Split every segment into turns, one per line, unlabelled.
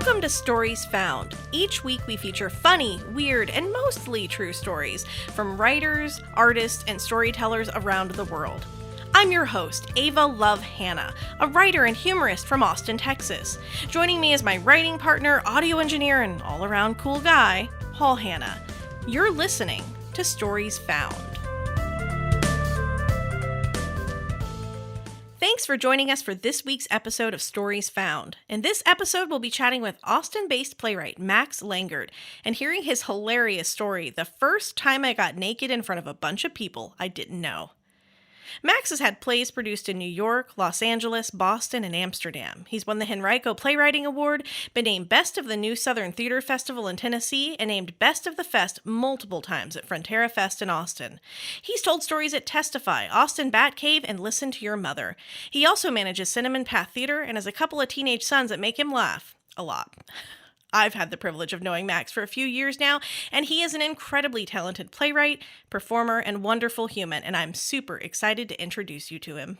Welcome to Stories Found. Each week we feature funny, weird, and mostly true stories from writers, artists, and storytellers around the world. I'm your host, Ava Love Hanna, a writer and humorist from Austin, Texas. Joining me is my writing partner, audio engineer, and all-around cool guy, Paul Hanna. You're listening to Stories Found. Thanks for joining us for this week's episode of Stories Found. In this episode, we'll be chatting with Austin-based playwright Max Langert and hearing his hilarious story, The First Time I Got Naked in Front of a Bunch of People I Didn't Know. Max has had plays produced in New York, Los Angeles, Boston, and Amsterdam. He's won the Henrico Playwriting Award, been named Best of the New Southern Theater Festival in Tennessee, and named Best of the Fest multiple times at Frontera Fest in Austin. He's told stories at Testify, Austin Batcave, and Listen to Your Mother. He also manages Cinnamon Path Theater and has a couple of teenage sons that make him laugh a lot. I've had the privilege of knowing Max for a few years now, and he is an incredibly talented playwright, performer, and wonderful human, and I'm super excited to introduce you to him.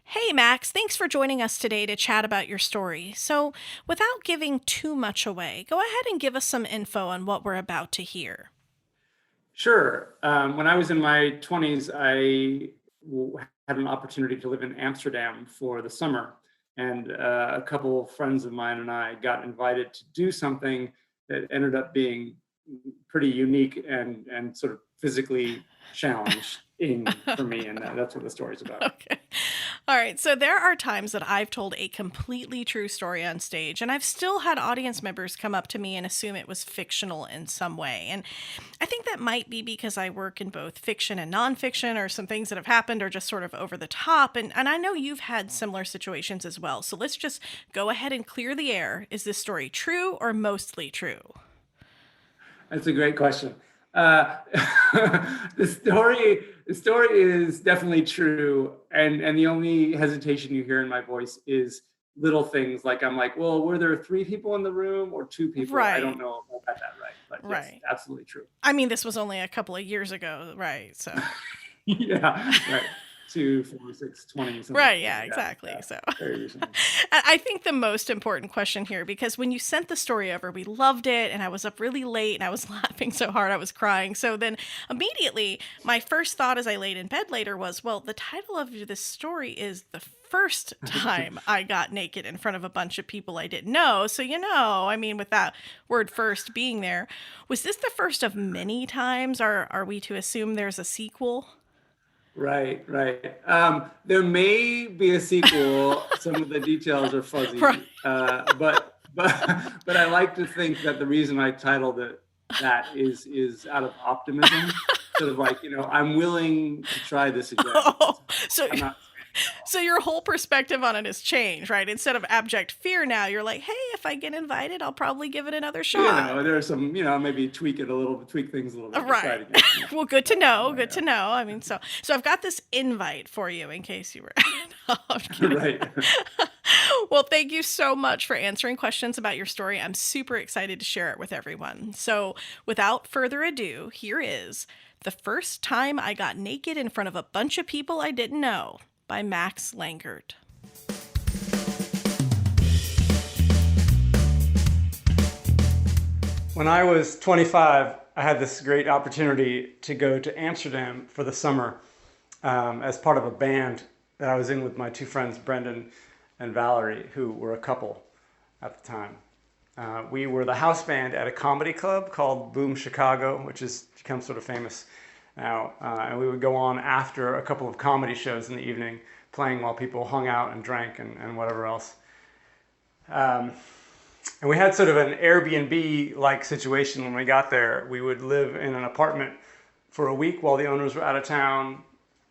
Hey Max, thanks for joining us today to chat about your story. So, without giving too much away, go ahead and give us some info on what we're about to hear.
Sure. When I was in my 20s, I had an opportunity to live in Amsterdam for the summer. And a couple of friends of mine and I got invited to do something that ended up being pretty unique and sort of physically challenging for me. And that's what the story's about.
Okay. All right. So there are times that I've told a completely true story on stage, and I've still had audience members come up to me and assume it was fictional in some way. And I think that might be because I work in both fiction and nonfiction, or some things that have happened are just sort of over the top. And I know you've had similar situations as well. So let's just go ahead and clear the air. Is this story true or mostly true?
That's a great question. The story is definitely true, and the only hesitation you hear in my voice is little things like I'm like, well, were there 3 people in the room or 2 people?
Right.
I don't know if I got that right, but yes,
Right.
absolutely true.
I mean, this was only a couple of years ago, right? So
Yeah, right. 2, 4, 6, 20. Something
right,
like
yeah,
that.
exactly. So
Very recently.
I think the most important question here, because when you sent the story over, we loved it, and I was up really late, and I was laughing so hard I was crying. So then immediately, my first thought as I laid in bed later was, well, the title of this story is The First Time I Got Naked in Front of a Bunch of People I Didn't Know. So, I mean, with that word first being there, was this the first of many times? Are we to assume there's a sequel?
Right. There may be a sequel. Some of the details are fuzzy,
Right.
but I like to think that the reason I titled it that is out of optimism, sort of like, I'm willing to try this again.
Oh,
So
so your whole perspective on it has changed, right? Instead of abject fear now, you're like, hey, if I get invited, I'll probably give it another shot.
there are some, maybe tweak things a little bit. Try it again.
Well, good to know. Good to know. I mean, so I've got this invite for you in case you were. No, I'm kidding.
Right.
Well, thank you so much for answering questions about your story. I'm super excited to share it with everyone. So without further ado, here is The First Time I Got Naked in Front of a Bunch of People I Didn't Know by Max Langert.
When I was 25, I had this great opportunity to go to Amsterdam for the summer as part of a band that I was in with my 2 friends, Brendan and Valerie, who were a couple at the time. We were the house band at a comedy club called Boom Chicago, which has become sort of famous now. And we would go on after a couple of comedy shows in the evening, playing while people hung out and drank and whatever else. And we had sort of an Airbnb-like situation when we got there. We would live in an apartment for a week while the owners were out of town,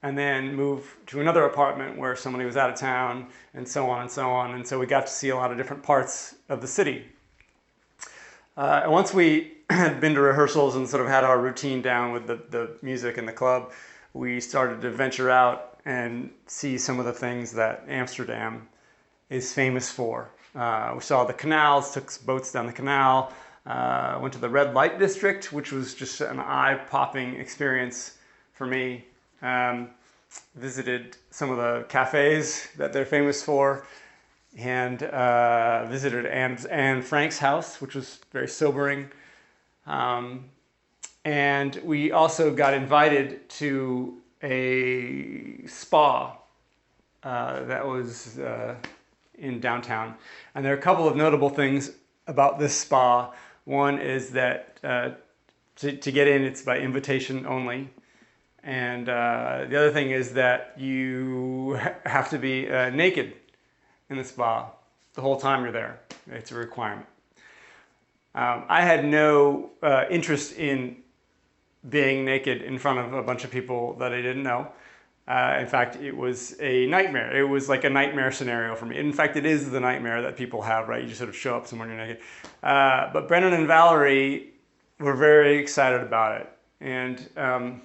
and then move to another apartment where somebody was out of town, and so on and so on. And so we got to see a lot of different parts of the city. And once we had been to rehearsals and sort of had our routine down with the music and the club, we started to venture out and see some of the things that Amsterdam is famous for. We saw the canals, took boats down the canal, went to the red light district, which was just an eye-popping experience for me. visited some of the cafes that they're famous for, and visited Anne Frank's house, which was very sobering. And we also got invited to a spa that was in downtown. And there are a couple of notable things about this spa. One is that to get in, it's by invitation only. And the other thing is that you have to be naked in the spa the whole time you're there. It's a requirement. I had no interest in being naked in front of a bunch of people that I didn't know. In fact, it was a nightmare. It was like a nightmare scenario for me. In fact, it is the nightmare that people have, right? You just sort of show up somewhere and you're naked. But Brendan and Valerie were very excited about it. And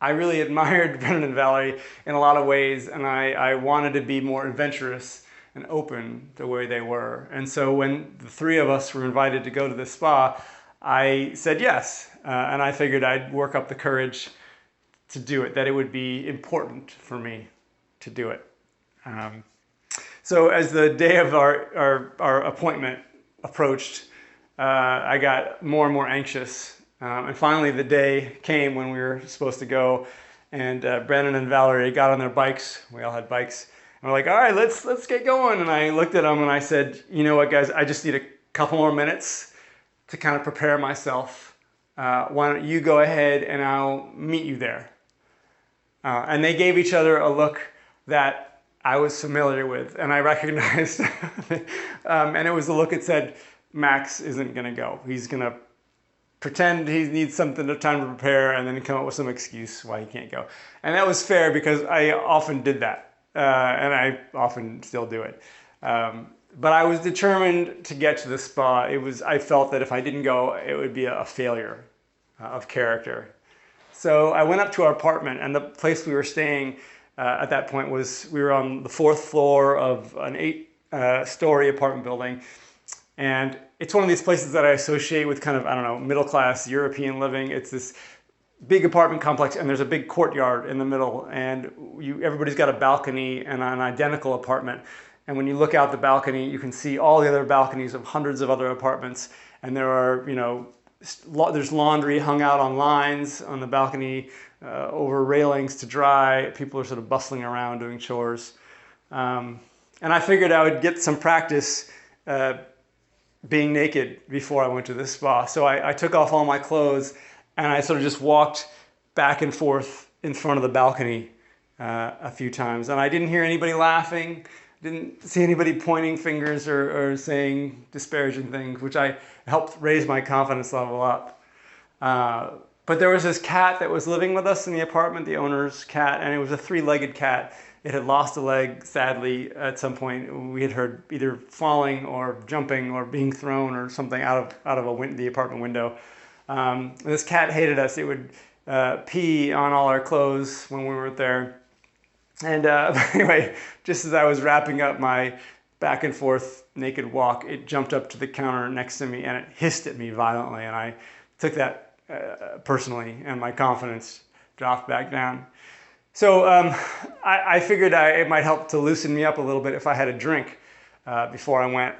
I really admired Brendan and Valerie in a lot of ways, and I wanted to be more adventurous and open the way they were. And so when the three of us were invited to go to the spa, I said yes. And I figured I'd work up the courage to do it, that it would be important for me to do it. So as the day of our appointment approached, I got more and more anxious. And finally the day came when we were supposed to go, and Brandon and Valerie got on their bikes. We all had bikes. And we're like, all right, let's get going. And I looked at them and I said, you know what, guys, I just need a couple more minutes to kind of prepare myself. Why don't you go ahead and I'll meet you there. And they gave each other a look that I was familiar with, and I recognized. And it was the look that said, Max isn't going to go. He's going to pretend he needs something of time to prepare and then come up with some excuse why he can't go. And that was fair because I often did that. And I often still do it. But I was determined to get to the spa. I felt that if I didn't go, it would be a failure of character. So I went up to our apartment, and the place we were staying at that point we were on the 4th floor of an 8-story apartment building. And it's one of these places that I associate with kind of, I don't know, middle-class European living. It's this big apartment complex, and there's a big courtyard in the middle, and everybody's got a balcony and an identical apartment. And when you look out the balcony, you can see all the other balconies of hundreds of other apartments, and there are, there's laundry hung out on lines on the balcony over railings to dry. People are sort of bustling around doing chores. And I figured I would get some practice being naked before I went to the spa. So I took off all my clothes and I sort of just walked back and forth in front of the balcony a few times. And I didn't hear anybody laughing, didn't see anybody pointing fingers or saying disparaging things, which I helped raise my confidence level up. But there was this cat that was living with us in the apartment, the owner's cat, and it was a 3-legged cat. It had lost a leg, sadly, at some point. We had heard either falling or jumping or being thrown or something out of the apartment window. This cat hated us. It would pee on all our clothes when we weren't there. And anyway, just as I was wrapping up my back and forth naked walk, it jumped up to the counter next to me and it hissed at me violently. And I took that personally, and my confidence dropped back down. So I figured it might help to loosen me up a little bit if I had a drink before I went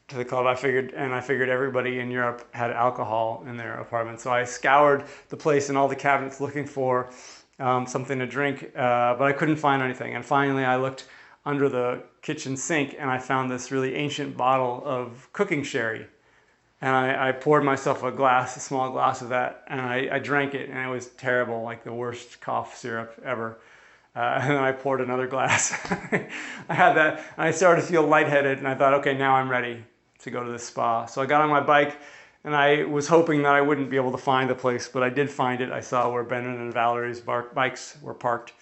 to the club. I figured everybody in Europe had alcohol in their apartment. So I scoured the place and all the cabinets looking for something to drink, but I couldn't find anything. And finally I looked under the kitchen sink and I found this really ancient bottle of cooking sherry. And I poured myself a small glass of that, and I drank it, and it was terrible, like the worst cough syrup ever. And then I poured another glass. I had that, and I started to feel lightheaded, and I thought, okay, now I'm ready to go to the spa. So I got on my bike, and I was hoping that I wouldn't be able to find the place, but I did find it. I saw where Brendan and Valerie's bikes were parked.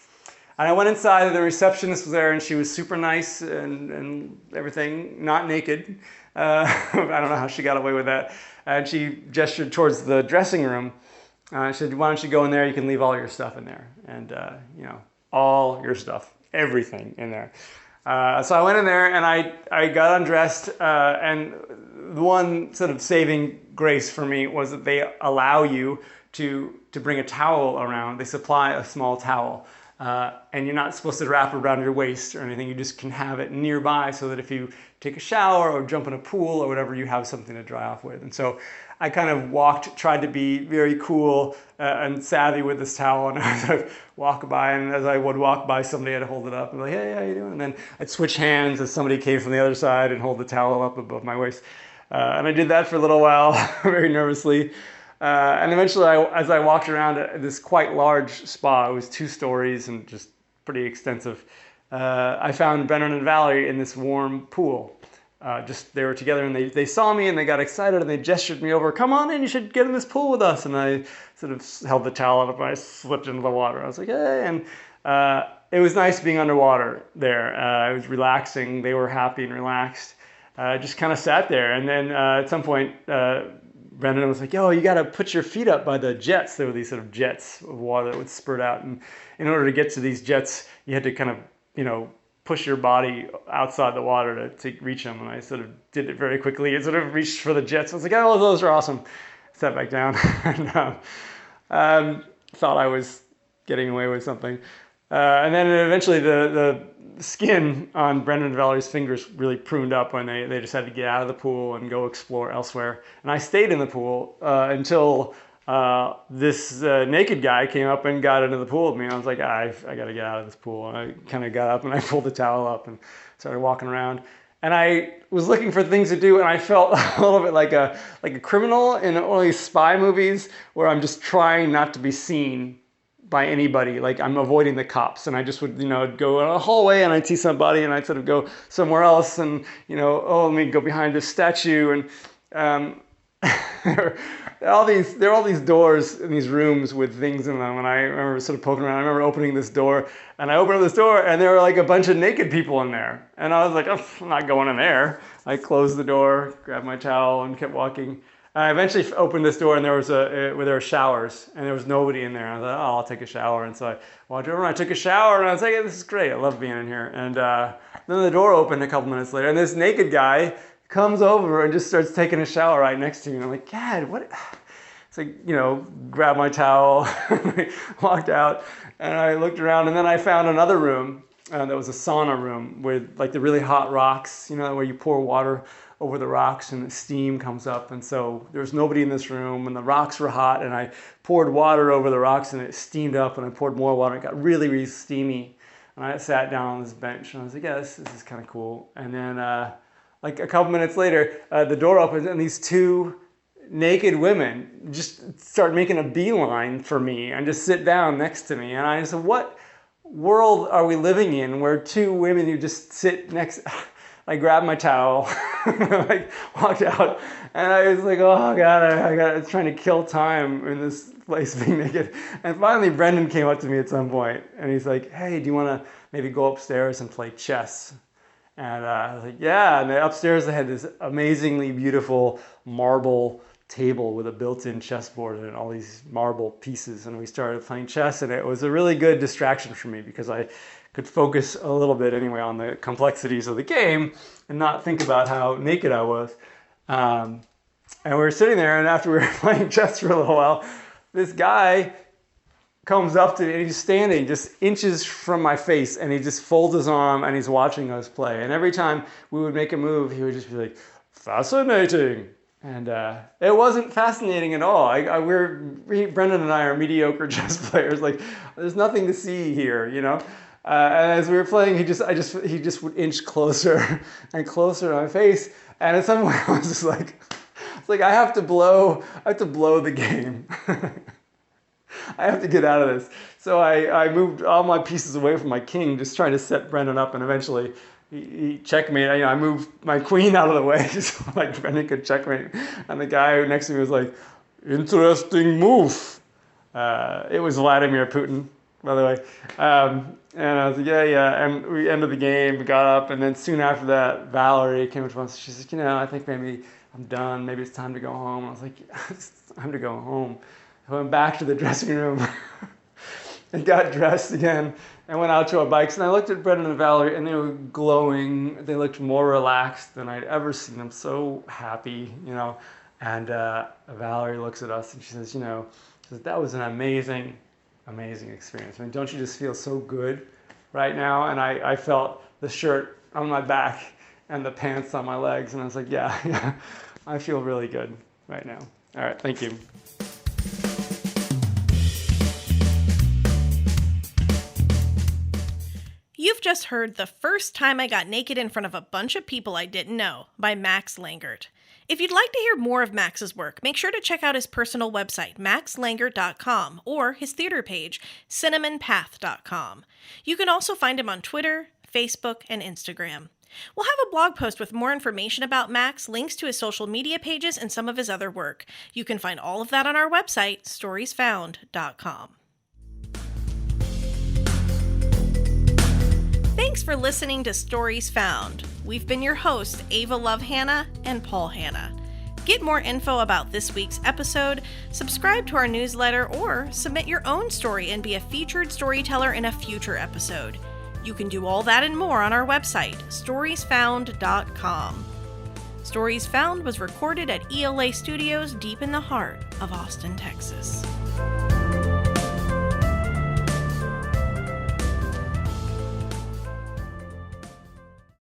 And I went inside, and the receptionist was there, and she was super nice and everything, not naked. I don't know how she got away with that. And she gestured towards the dressing room. She said, why don't you go in there? You can leave all your stuff in there. And, all your stuff, everything in there. So I went in there and I got undressed. And the one sort of saving grace for me was that they allow you to bring a towel around. They supply a small towel. and you're not supposed to wrap it around your waist or anything. You just can have it nearby so that if you take a shower or jump in a pool or whatever, you have something to dry off with. And so I kind of tried to be very cool and savvy with this towel, and I would walk by, and as I would walk by somebody, I'd hold it up and be like, hey, how you doing? And then I'd switch hands as somebody came from the other side and hold the towel up above my waist. And I did that for a little while, very nervously. And eventually, as I walked around this quite large spa, it was 2 stories and just pretty extensive, I found Brendan and Valerie in this warm pool. They were together, and they saw me and they got excited and they gestured me over, come on in, you should get in this pool with us. And I sort of held the towel up and I slipped into the water. I was like, hey, and it was nice being underwater there. It was relaxing. They were happy and relaxed. Just kind of sat there. And then at some point, Brendan was like, yo, you got to put your feet up by the jets. There were these sort of jets of water that would spurt out. And in order to get to these jets, you had to kind of, push your body outside the water to reach them. And I sort of did it very quickly and sort of reached for the jets. I was like, oh, those are awesome. Sat back down and thought I was getting away with something. And then eventually the skin on Brendan and Valerie's fingers really pruned up when they decided to get out of the pool and go explore elsewhere. And I stayed in the pool until this naked guy came up and got into the pool with me. And I was like, I got to get out of this pool. And I kind of got up and I pulled the towel up and started walking around. And I was looking for things to do, and I felt a little bit like a criminal in all these spy movies where I'm just trying not to be seen by anybody. Like I'm avoiding the cops, and I just would, go in a hallway and I'd see somebody and I'd sort of go somewhere else and, let me go behind this statue. And there are all these doors in these rooms with things in them. And I remember sort of poking around. I remember opening this door, and I opened up this door and there were like a bunch of naked people in there. And I was like, oh, I'm not going in there. I closed the door, grabbed my towel and kept walking. I eventually opened this door, and there were showers, and there was nobody in there. I thought, oh, I'll take a shower. And so I walked over and I took a shower, and I was like, hey, this is great. I love being in here. And then the door opened a couple minutes later, and this naked guy comes over and just starts taking a shower right next to me. And I'm like, God, what? It's like, grabbed my towel, walked out, and I looked around, and then I found another room that was a sauna room with like the really hot rocks, where you pour water over the rocks and the steam comes up. And so there was nobody in this room, and the rocks were hot, and I poured water over the rocks and it steamed up, and I poured more water. It got really, really steamy. And I sat down on this bench and I was like, yeah, this is kind of cool. And then like a couple minutes later, the door opens and these 2 naked women just start making a beeline for me and just sit down next to me. And I said, what world are we living in where 2 women who just sit next? I grabbed my towel, walked out, and I was like, oh God, I was trying to kill time in this place being naked. And finally, Brendan came up to me at some point, and he's like, hey, do you want to maybe go upstairs and play chess? And I was like, yeah. And upstairs, they had this amazingly beautiful marble table with a built-in chessboard and all these marble pieces. And we started playing chess, and it was a really good distraction for me because I could focus a little bit anyway on the complexities of the game and not think about how naked I was. And we were sitting there, and after we were playing chess for a little while, this guy comes up to me, and he's standing just inches from my face, and he just folds his arm and he's watching us play. And every time we would make a move, he would just be like, fascinating. And it wasn't fascinating at all. Brendan and I are mediocre chess players. Like, there's nothing to see here, And as we were playing, he just would inch closer and closer to my face. And at some point, I was just like, it's like I have to blow the game. I have to get out of this. So I moved all my pieces away from my king, just trying to set Brendan up, and eventually he checkmated. I moved my queen out of the way so like Brendan could checkmate. And the guy next to me was like, interesting move. It was Vladimir Putin, by the way. And I was like, yeah. And we ended the game, we got up, and then soon after that, Valerie came up to us. She said, I think maybe I'm done. Maybe it's time to go home. I was like, yeah, it's time to go home. I went back to the dressing room and got dressed again and went out to our bikes. And I looked at Brendan and Valerie, and they were glowing. They looked more relaxed than I'd ever seen them. So happy, And Valerie looks at us and she says, that was an amazing amazing experience. I mean, don't you just feel so good right now? And I felt the shirt on my back and the pants on my legs, and I was like, yeah, I feel really good right now. All right, thank you.
You've just heard The First Time I Got Naked in Front of a Bunch of People I Didn't Know by Max Langert. If you'd like to hear more of Max's work, make sure to check out his personal website, maxlangert.com, or his theater page, cinnamonpath.com. You can also find him on Twitter, Facebook, and Instagram. We'll have a blog post with more information about Max, links to his social media pages, and some of his other work. You can find all of that on our website, storiesfound.com. Thanks for listening to Stories Found. We've been your hosts, Ava Love Hannah and Paul Hannah. Get more info about this week's episode, subscribe to our newsletter, or submit your own story and be a featured storyteller in a future episode. You can do all that and more on our website, storiesfound.com. Stories Found was recorded at ELA Studios deep in the heart of Austin, Texas.